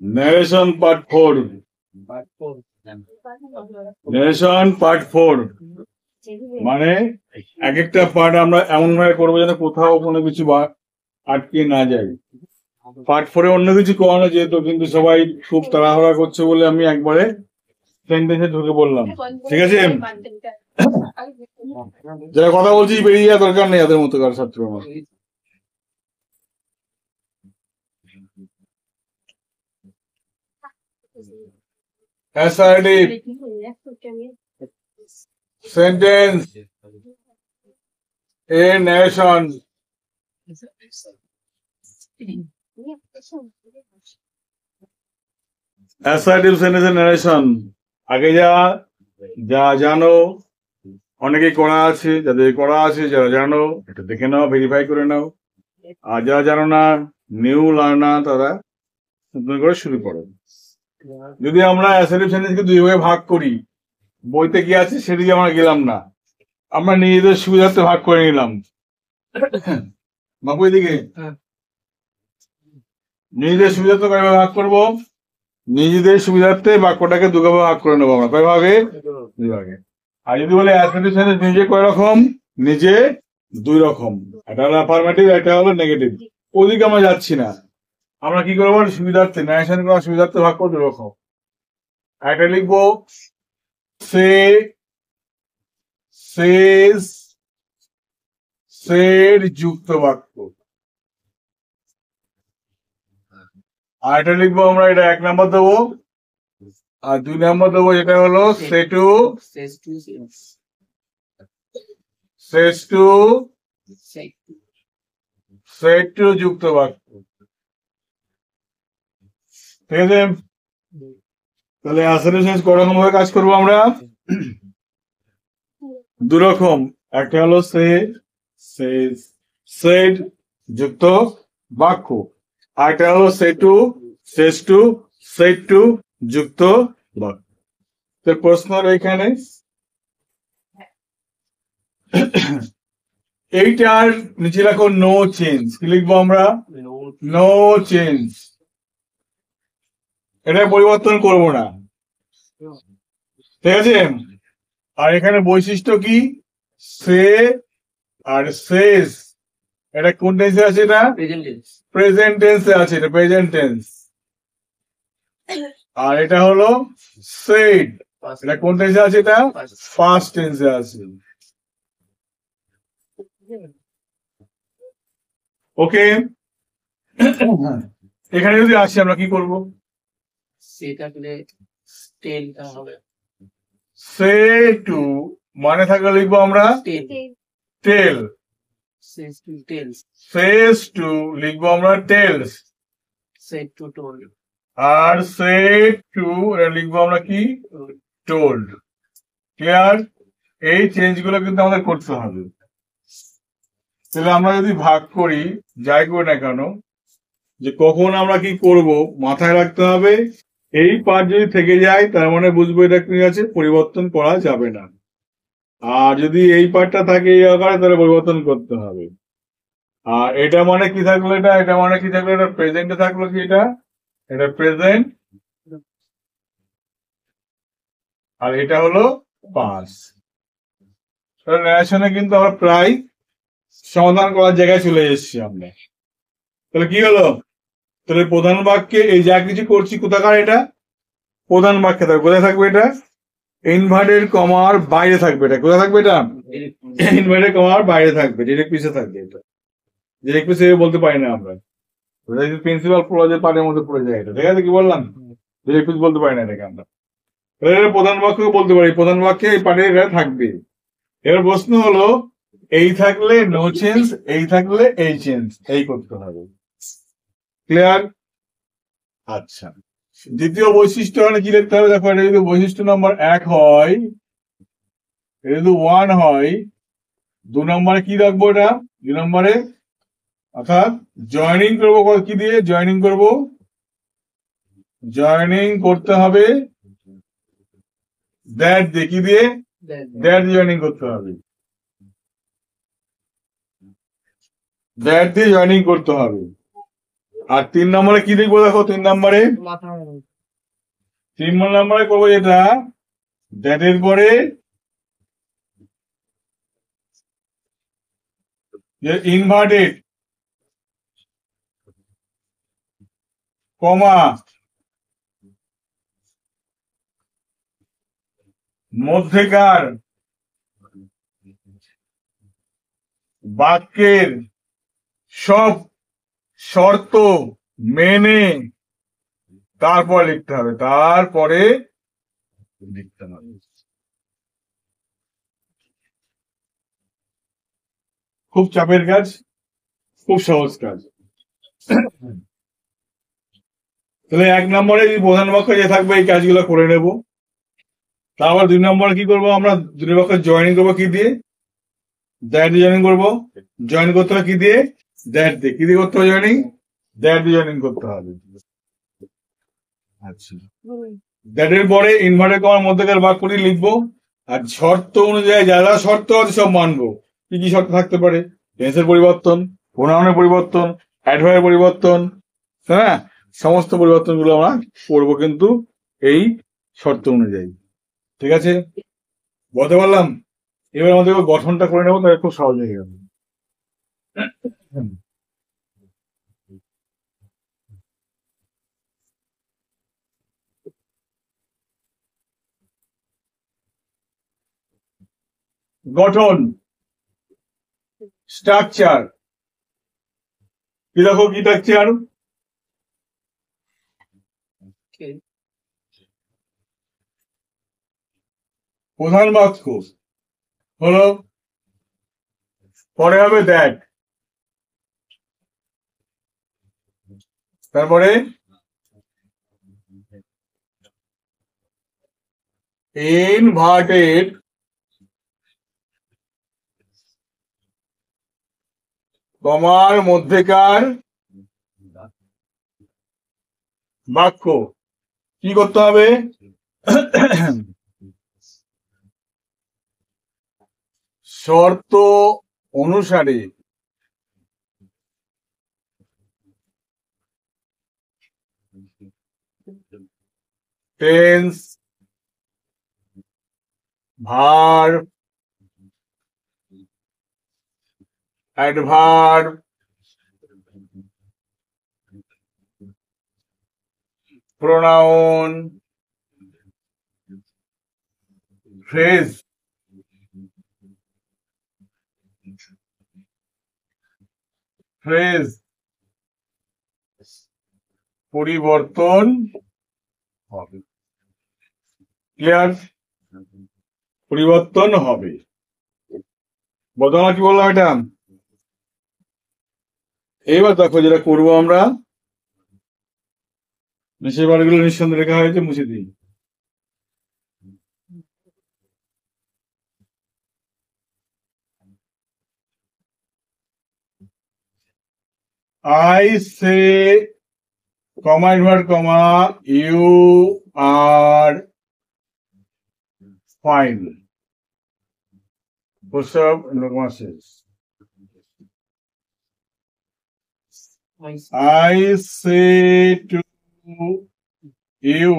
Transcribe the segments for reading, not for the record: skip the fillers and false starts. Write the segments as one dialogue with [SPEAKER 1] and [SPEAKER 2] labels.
[SPEAKER 1] narration part 4. narration part 4 মানে এক একটা পার্ট আমরা এমন ভাবে করবো যেন কোথাও কোনো কিছু আটকে না যায়। পার্ট 4 এ অন্য কিছু করানো যেত, কিন্তু সবাই খুব তাড়াহুড়া করছে বলে আমি একবারে সেন্টেন্সে ঢুকে বললাম। ঠিক আছে, যারা কথা বলছি বেরিয়ে যাওয়ার দরকার নেই এদের মতো কার ছাত্র আমার। assertive sentence a nation. assertive sentence narration আগে যা যা জানো, অনেকে করা আছে, যাদের করা আছে যারা জানো এটা দেখে নাও, ভেরিফাই করে নাও। আর যারা জানো না, নিউ লার্নার, তারা নতুন করে শুরু করো। যদি আমরা অ্যাসার্টিভ সেন্টেন্সকে দুই ভাগে ভাগ করি, বইতে কি আছে সেদিকে আমরা গেলাম না, আমরা নিজেদের সুবিধার্থে ভাগ করে নিলাম। বাবু এদিকে নিজেদের সুবিধার্থে কয়ভাবে ভাগ করবো? নিজেদের সুবিধার্থে বাক্যটাকে দুভাবে ভাগ করে নেবো আমরা। কয় ভাগে? দুই ভাগে। আর যদি বলে অ্যাসার্টিভ সেন্টেন্স নিজে কয় রকম? নিজে দুই রকম, একটা হলো অ্যাফার্মেটিভ, একটা হলো নেগেটিভ। ওদিকে আমরা যাচ্ছি না, আমরা কি করবো? সুবিধার্থে, ন্যারেশন করার সুবিধার্থে ভাগ করে দুই রকম। একটা লিখবো সে, সেজ, সেড যুক্ত বাক্য। আর এটা লিখবো আমরা, এটা 1 নম্বর দেবো, আর 2 নম্বর দেবো, এটা হলো সেটু, সেটু যুক্ত বাক্য। ঠিক আছে, তাহলে অ্যাসার্টিভ সেন্টেন্স কয় রকম ভাবে কাজ করবো আমরা? দুরকম। একটা হলো সে, সেজ, সেড যুক্ত বাক্য, আর একটা হলো সেটু, সেজটু, সেটটু যুক্ত বাক্য। তো প্রশ্ন এখানে এইটার নিচে রাখো নো চেঞ্জ। কি লিখবো আমরা? No change. এটা পরিবর্তন করব না, ঠিক আছে। আর এখানে বৈশিষ্ট্য কি? সে আর সেজ, এটা কোন টেন্সে আছে? এটা প্রেজেন্ট টেন্সে আছে, এটা প্রেজেন্ট টেন্স। আর এটা হলো সেড, এটা কোন টেন্সে আছে? এটা ফার্স্ট টেন্সে আছে। ওকে, এখানে যদি আসি আমরা কি করব? সে টু মানে থাকলে লিখবো আমরা টেল, সেজ টু লিখবো আমরা টেলস, আর সেড টু এটা লিখবো আমরা কি? টোল্ড। ক্লিয়ার? এই চেঞ্জ গুলো কিন্তু আমাদের করতে হবে। তাহলে আমরা যদি ভাগ করি, যাই করি না কেন, যে কখন আমরা কি করব মাথায় রাখতে হবে। এই পার্ট যদি থেকে যায় তার মানে বুঝবো এটা কি আছে, পরিবর্তন করা যাবে না। আর যদি এই পার্টটা থাকে এই আকারে, তাহলে পরিবর্তন করতে হবে। আর এটা মানে কি থাকলো? এটা মানে কি থাকলো? এটা প্রেজেন্টে থাকলো কি? এটা প্রেজেন্ট, আর এটা হলো পাস। ন্যারেশনে কিন্তু আমরা প্রায় সমাধান করার জায়গায় চলে এসেছি আমরা। তাহলে কি হলো? তাহলে প্রধান বাক্যে এই যা কিছু করছি কোথাকার? এটা প্রধান বাক্যে থাকবে। কোথায় থাকবে? এটা ইনভার্টেড কমার বাইরে থাকবে। এটা কোথায় থাকবে? এটা ইনভার্টেড কমার বাইরে থাকবে, ডিরেক্ট পিছে থাকবে। এটা ডিরেক্ট পিছে বলতে পারি না আমরা, প্রিন্সিপাল প্রজেক্ট পার্টের মধ্যে পড়ে যায় এটা। ঠিক আছে, কি বললাম? ডিরেক্ট পিছে বলতে পারি না এটাকে আমরা। প্রধান বাক্য বলতে পারি, প্রধান বাক্যে এই পার্টে এটা থাকবে। এবার প্রশ্ন হলো, এই থাকলে নো চেঞ্জ, এই থাকলে এই চেঞ্জ, এই করতে হবে। ক্লিয়ার? আচ্ছা, দ্বিতীয় বৈশিষ্ট্য মানে কি লিখতে হবে? দেখো, এটা যদি বৈশিষ্ট্য নম্বর 1 হয়, এটা যদি 1 হয়, 2 নম্বরে কি রাখবো? এটা 2 নম্বরে, অর্থাৎ জয়েনিং করবো কি দিয়ে? জয়েনিং করব, জয়েনিং করতে হবে দ্যাট দিয়ে। কি দিয়ে? দ্যাট জয়েনিং করতে হবে, দ্যাট দিয়ে জয়েনিং করতে হবে। আর 3 নম্বরে কি লিখবো দেখো? 3 নম্বরে করবো যেটা, দ্যাট এর পরে ইনভার্টেড কমা মধ্যেকার বাক্যের সব শর্ত মেনে তারপর লিখতে হবে, তারপরে লিখতে হবে। খুব চাপের কাজ, খুব সহজ কাজ। তাহলে 1 নম্বরে প্রধান বাক্য যে থাকবে এই কাজগুলো করে নেব। তারপর 2 নম্বরে কি করবো আমরা? 2 বাক্য জয়েনিং করবো কি দিয়ে? দ্যাট দিয়ে জয়েনিং করবো। জয়েন করতে হবে কি দিয়ে? দ্যাট দিয়ে। কি দিয়ে করতে হবে জয়েনিং? দ্যাট দিয়ে জয়েনিং করতে হবে। আচ্ছা, দ্যাট এর পরে ইনভার্টেড কমার মধ্যেকার বাক্যটি লিখবো, আর শর্ত অনুযায়ী যা যা শর্ত আছে সব মানবো। কি কি শর্ত থাকতে পারে? টেন্সের পরিবর্তন, প্রোনাউনের পরিবর্তন, অ্যাডভার্বের পরিবর্তন, হ্যাঁ, সমস্ত পরিবর্তনগুলো আমরা করবো কিন্তু এই শর্ত অনুযায়ী। ঠিক আছে, বলতে পারলাম? এবার আমাদের গঠনটা করে নেবো, তাহলে খুব সহজ হয়ে গেল। গঠন, স্ট্রাকচার কি দেখো? কি স্ট্রাকচার? প্রধান বাক্য হলো, পরে হবে দ্যাট, তারপরে ইনভার্টেড কমার মধ্যেকার বাক্য কি করতে হবে? শর্ত অনুসারে tense, verb, adverb, pronoun, phrase পরিবর্তন হবে। ক্লিয়ার? পরিবর্তন হবে। বর্তমান কি বললাম এটা? এইবার দেখো যেটা করবো আমরা, নিচের বারগুলো নিঃসন্দেহে লেখা হয়েছে, মুছে দিই। I say, comma, invert comma, you are fine. Push-up, comma says. I say to you,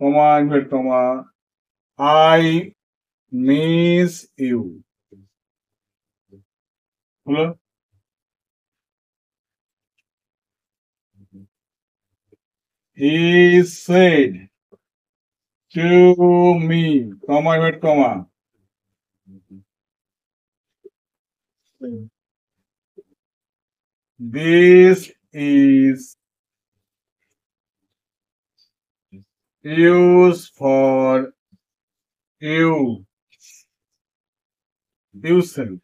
[SPEAKER 1] comma, invert comma, I miss you. হলো? He said to me, comma, invert comma, this is used for you, yourself.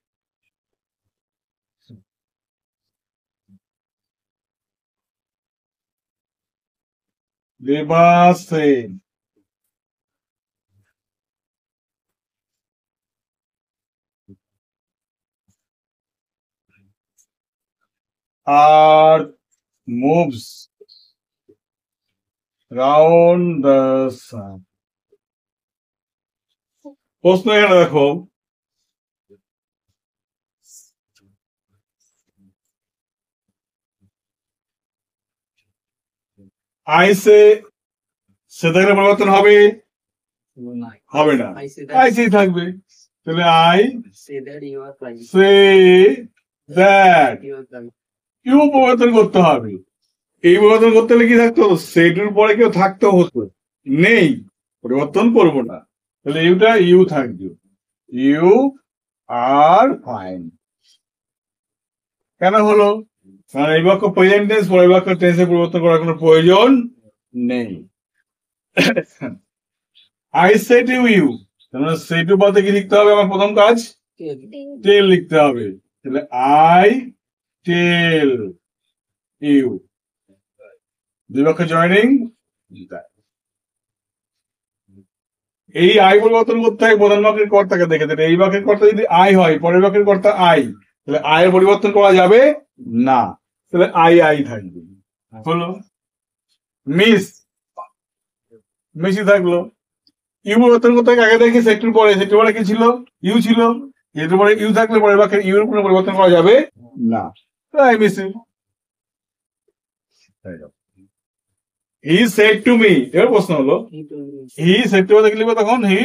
[SPEAKER 1] Deva said, Earth moves round the sun. প্রশ্ন এখানে দেখো, I say থাকলে পরিবর্তন হবে হবে না, I say থাকবে। তাহলে আই সে দ্যাট, ইউ পরিবর্তন করতে হবে। এই পরিবর্তন করতে হলে কি থাকতো, সেটুর পরে কেউ থাকতেও হতো, নেই, পরিবর্তন করবো না। তাহলে ইউটা ইউ থাকবে, ইউ আর ফাইন। কেন হলো, কারণ এই বাক্য প্রেজেন্ট টেন্স, পরের বাক্য টেন্সে পরিবর্তন করার কোনো প্রয়োজন নেই। I say to you, say to বলতে কি লিখতে হবে আমার প্রথম কাজ, টেল লিখতে হবে। তাহলে আই টেল ইউ, দুই বাক্য জয়নিং। এই আই পরিবর্তন করতে হয় প্রধান বাক্যের কর্তাকে দেখে। তাহলে এই বাক্যের কর্তা যদি আই হয়, পরের বাক্যের কর্তা আই, তাহলে আয়ের পরিবর্তন করা যাবে না, তাহলে আই আই থাকবে। হলো মিস, মিসই থাকলো। ইউ পরিবর্তন করতে আগে দেখি সেক্টর পরে, সেক্টর পরে কি ছিল, ইউ ছিল, এর পরে ইউ থাকলে পরের বাক্যের ইউ এর কোনো পরিবর্তন করা যাবে না, I miss you. He said to me, এবার প্রশ্ন হলো হি সেড টু দেখে লিখবো তখন he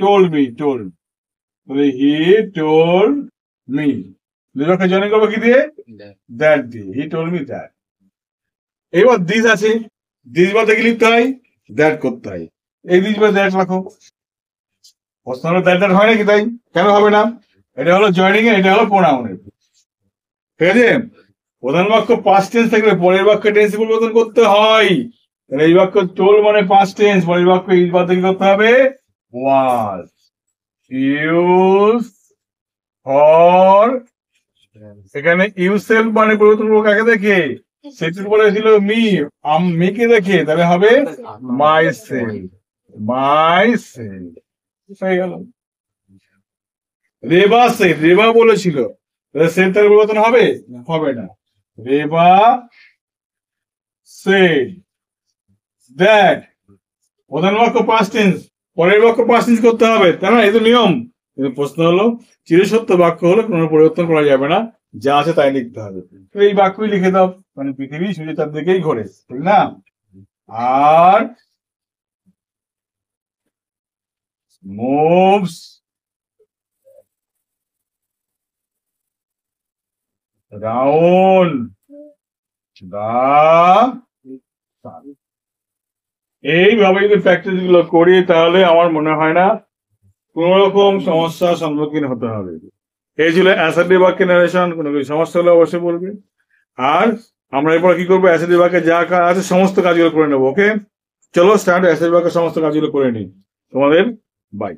[SPEAKER 1] told me, told, he told me, দুই বাক্য জয়েন করবো কি দিয়ে, দ্যাট দিয়ে, হি টোল্ড মি দ্যাট। এবার দিস আছে, দিস বা দেখে লিখতে হয়, দ্যাট করতে হয়, এই দিস বা দ্যাট রাখো। প্রশ্ন হলো দ্যাট দ্যাট হয় নাকি, তাই কেন হবে না, এটা হলো জয়েনিং এর, এটা হলো প্রোনাউনের, ঠিক আছে। প্রধান বাক্য পাস্ট টেন্স থাকলে পরের বাক্য টেন্স পরিবর্তন করতে হয়। এই বাক্য টোল মানে পাস্ট টেন্স, পরের বাক্য ইজ বাদ কি করতে হবে, ওয়াজ, ইউজ ফর, এখানে ইউসেলফ মানে পরিবর্তন করবো কাকে দেখে, সেটির পরে ছিল মি, মিকে দেখে, তাহলে হবে মাই সেলফ, মাই সেলফ হয়ে গেল। রেবা সে, রেবা বলেছিল, তাহলে সেলফ তার পরিবর্তন হবে হবে না, রেবা said that, প্রধান বাক্য পাস্ট টেন্স, পরের বাক্য পাস্ট টেন্স করতে হবে, তাই না, এই তো নিয়ম। কিন্তু প্রশ্ন হলো চিরসত্য বাক্য হলে কোনো পরিবর্তন করা যাবে না, যা আছে তাই লিখতে হবে। তো এই বাক্যই লিখে দাও, মানে পৃথিবী সূর্য তার দিকেই ঘোরে, ঠিক না। আর moves round the, এইভাবে যদি প্র্যাকটিস গুলো করি তাহলে আমার মনে হয় না কোন রকম সমস্যার সম্মুখীন হতে হবে। এই ছিল অ্যাসার্টিভ বাক্যের নারেশন, কোনো কিছু সমস্যা হলে অবশ্যই বলবে। আর আমরা এরপর কি করবো, অ্যাসার্টিভ বাক্যে যা কাজ আছে সমস্ত কাজগুলো করে নেবো। ওকে, চলো স্টার্ট, অ্যাসার্টিভ বাক্যের সমস্ত কাজগুলো করে নিই। তোমাদের বাই।